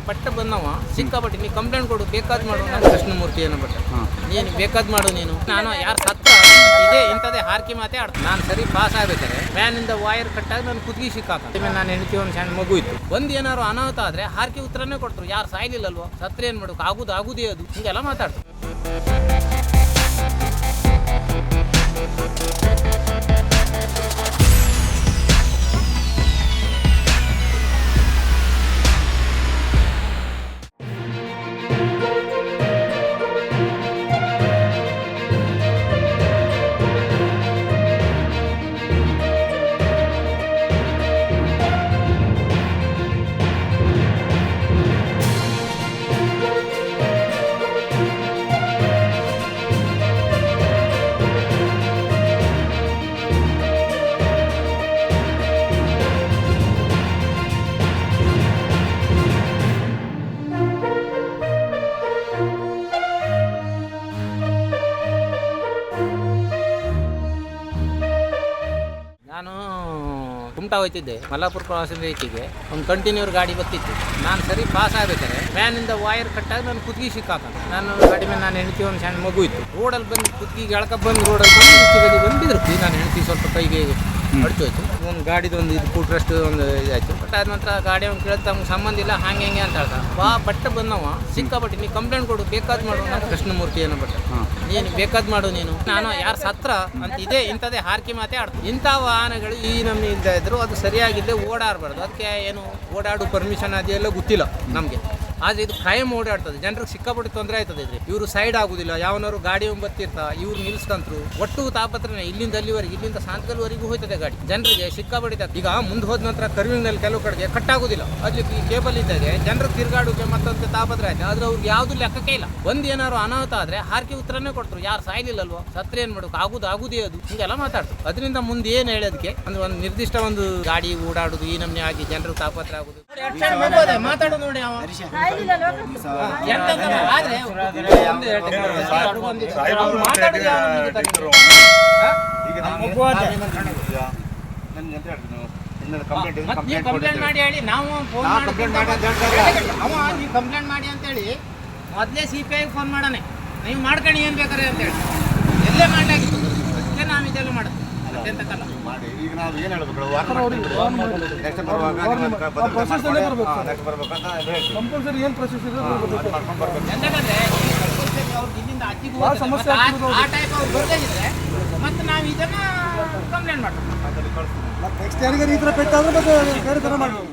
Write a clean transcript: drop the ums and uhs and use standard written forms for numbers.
ಪಟ್ಟ ಬಂದವ ಸಿಕ್ಕಾಪಟ್ಟೆ ನೀ ಕಂಪ್ಲೇಂಟ್ ಕೊಡು ಬೇಕಾದ್ ಮಾಡು ನಾನು ಕೃಷ್ಣಮೂರ್ತಿ ಏನೋ ಬಟ್ಟ ನೀನು ಬೇಕಾದ್ ಮಾಡು ನೀನು ನಾನು ಯಾರು ಸತ್ರ ಇದೇ ಇಂಥದೇ ಹಾರ್ಕಿ ಮಾತೇ ಆಡ್ತೀನಿ ನಾನು ಸರಿ ಪಾಸ್ ಆಗ್ಬೇಕಾದ್ರೆ ಫ್ಯಾನಿಂದ ವಾಯರ್ ಕಟ್ಟಾಗ ನಾನು ಕುತ್ತಿಗೆ ಸಿಕ್ಕಾಕ ನಾನು ಹೆಂಡತಿ ಒಂದು ಸಣ್ಣ ಮಗು ಇತ್ತು ಒಂದು ಏನಾರು ಅನಾಹುತ ಆದ್ರೆ ಹಾರ್ಕಿ ಉತ್ತರನೇ ಕೊಡ್ತಾರೆ ಯಾರು ಸಾಯ್ಲಿಲ್ಲಲ್ವೋ ಸತ್ರ ಏನು ಮಾಡೋಕೆ ಆಗುದೇ ಅದು ಹಿಂಗೆಲ್ಲ ಮಾತಾಡ್ತಾರೆ. ನಾನು ಕುಮಟಾ ಹೋಗ್ತಿದ್ದೆ ಮಲ್ಲಾಪುರ ಪ್ರವಾಸದ ರೀತಿಗೆ ಒಂದು ಕಂಟಿನ್ಯೂರ್ ಗಾಡಿ ಬರ್ತಿತ್ತು ನಾನು ಸರಿ ಪಾಸ್ ಆಗ್ಬೇಕಾದ್ರೆ ಫ್ಯಾನಿಂದ ವಾಯರ್ ಕಟ್ಟಾಗ ನಾನು ಕುತ್ತಿಗೆ ಸಿಕ್ಕಾಕ ನಾನು ಗಾಡಿ ಮೇಲೆ ನಾನು ಹೆಂಡತಿ ಒಂದು ಸಣ್ಣ ಮಗು ಇತ್ತು ರೋಡಲ್ಲಿ ಬಂದು ಕುತ್ತಿಗೆ ಎಳ್ಕ ಬಂದು ರೋಡಲ್ಲಿ ಬಂದು ಬಿದ್ರು ನಾನು ಹೆಂಡತಿ ಸ್ವಲ್ಪ ಕೈಗೆ ಅಡ್ತು ಹೋಯ್ತು ಒಂದು ಗಾಡಿದೊಂದು ಇದು ಕೂಟ್ರಷ್ಟು ಒಂದು ಇದಾಯ್ತು ಬಟ್ ಅದ ನಂತರ ಗಾಡಿ ಅವ್ನು ಕೇಳಿದ ತಮ್ಗೆ ಸಂಬಂಧ ಇಲ್ಲ ಹಾಗೆ ಹೆಂಗೆ ಅಂತ ಹೇಳ್ದ ಪಟ್ಟ ಬಂದವ ಸಿಕ್ಕಾಪಟ್ಟೆ ನೀ ಕಂಪ್ಲೇಂಟ್ ಕೊಡು ಬೇಕಾದ್ ಮಾಡು ನಾನು ಕೃಷ್ಣಮೂರ್ತಿ ಏನೋ ಬಟ್ಟ ನೀನು ಬೇಕಾದ್ ಮಾಡು ನೀನು ನಾನು ಯಾರು ಸತ್ರ ಅಂತ ಇದೇ ಇಂಥದೇ ಹಾರ್ಕಿ ಮಾತೇ ಆಡ್ತೀನಿ ಇಂಥ ವಾಹನಗಳು ಈ ನಮ್ಮನೆ ಇಲ್ದ ಇದ್ರು ಅದು ಸರಿಯಾಗಿದ್ದೆ ಓಡಾಡಬಾರ್ದು ಅದಕ್ಕೆ ಏನು ಓಡಾಡು ಪರ್ಮಿಷನ್ ಅದೆಲ್ಲ ಗೊತ್ತಿಲ್ಲ ನಮಗೆ ಆದರೆ ಇದು ಕಾಯಂ ಓಡಾಡ್ತದೆ ಜನರಿಗೆ ಸಿಕ್ಕಾಪಟ್ಟೆ ತೊಂದರೆ ಆಯ್ತದೆ ಇದ್ರೆ ಇವರು ಸೈಡ್ ಆಗುದಿಲ್ಲ ಯಾವನವರು ಗಾಡಿ ಬತ್ತಿರ್ತಾ ಇವ್ರು ನಿಲ್ಸ್ಕಂತರು ಒಟ್ಟು ತಾಪತ್ರನೇ ಇಲ್ಲಿಂದ ಅಲ್ಲಿವರೆಗೆ ಇಲ್ಲಿಂದ ಸಾಂತಕಲ್ವರೆಗೂ ಹೋಯ್ತದೆ ಗಾಡಿ ಜನರಿಗೆ ಸಿಕ್ಕಾಪಟ್ಟೆ ಈಗ ಮುಂದೆ ಹೋದ ನಂತರ ಕರ್ವಿಂಗ್ನಲ್ಲಿ ಕೆಲವು ಕಡೆಗೆ ಕಟ್ಟಾಗುದಿಲ್ಲ ಅಲ್ಲಿ ಈ ಕೇಬಲ್ ಇದ್ದಾಗೆ ಜನರಿಗೆ ತಿರುಗಾಡೋಕೆ ಮತ್ತೊಂದು ತಾಪತ್ರ ಆಯ್ತು ಆದ್ರೆ ಅವ್ರಿಗೆ ಯಾವ್ದು ಲೆಕ್ಕಕ್ಕೆ ಇಲ್ಲ ಒಂದು ಏನಾದ್ರು ಅನಾಹುತ ಆದ್ರೆ ಹಾರ್ಕಿ ಉತ್ತರನೇ ಕೊಡ್ತಾರೆ ಯಾರು ಸಾಯ್ಲಿಲ್ಲಲ್ವೋ ಸತ್ರ ಏನ್ ಮಾಡೋಕೆ ಆಗುದೇ ಅದು ಹಿಂಗೆಲ್ಲ ಮಾತಾಡ್ತಾರೆ. ಅದರಿಂದ ಮುಂದೆ ಏನ್ ಹೇಳೋದಕ್ಕೆ ಅಂದ್ರೆ ಒಂದು ನಿರ್ದಿಷ್ಟ ಒಂದು ಗಾಡಿ ಓಡಾಡುದು ಈ ನಮ್ನೆ ಆಗಿ ಜನರು ತಾಪತ್ರ ಆಗುದು ಮಾತಾಡೋದು ನೋಡಿ ಕಂಪ್ಲೇಂಟ್ ಮಾಡಿ ಹೇಳಿ ನಾವು ಕಂಪ್ಲೇಂಟ್ ಮಾಡಿ ಅಂತೇಳಿ ಮೊದಲೇ CPI ಫೋನ್ ಮಾಡೋಣ ನೀವು ಮಾಡ್ಕೊಂಡು ಏನು ಬೇಕಾರೆ ಅಂತೇಳಿ ಎಲ್ಲೇ ಮಾಡಾಗಿತ್ತು ಅದಕ್ಕೆ ನಾವು ಇದೆಲ್ಲ ಮಾಡೋದು ಈಗ ನಾವು ಏನು ಹೇಳ್ಬೇಕು ಮತ್ತೆ ನಾವು ಇದನ್ನ ಕಂಪ್ಲೇಂಟ್ ಮಾಡ್ತೀವಿ ನೆಕ್ಸ್ಟ್ ಯಾರಿಗಾರು ಈ ಥರ ಪೆಟ್ಟಾದ್ರೆ ಮತ್ತೆ ಬೇರೆ ಥರ ಮಾಡ್ಬೋದು.